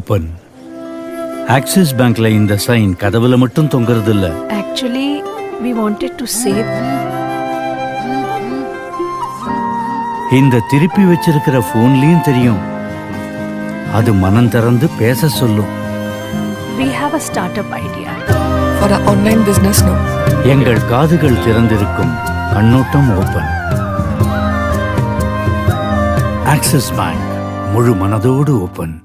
Open. Axis பேங்க்ல இந்த sign கதவுல மட்டும் தொங்குறது இல்ல. Actually, we wanted to say இந்த திருப்பி வச்சிருக்கிற போன்லயும் தெரியும். அது மனம் திறந்து பேச சொல்லும். we have a startup idea. For our online business, no. எங்கள் காதுகள் திறந்திருக்கும், கண்ணோட்டம் ஓபன். ஆக்சிஸ் பேங்க் முழு மனதோடு ஓபன்.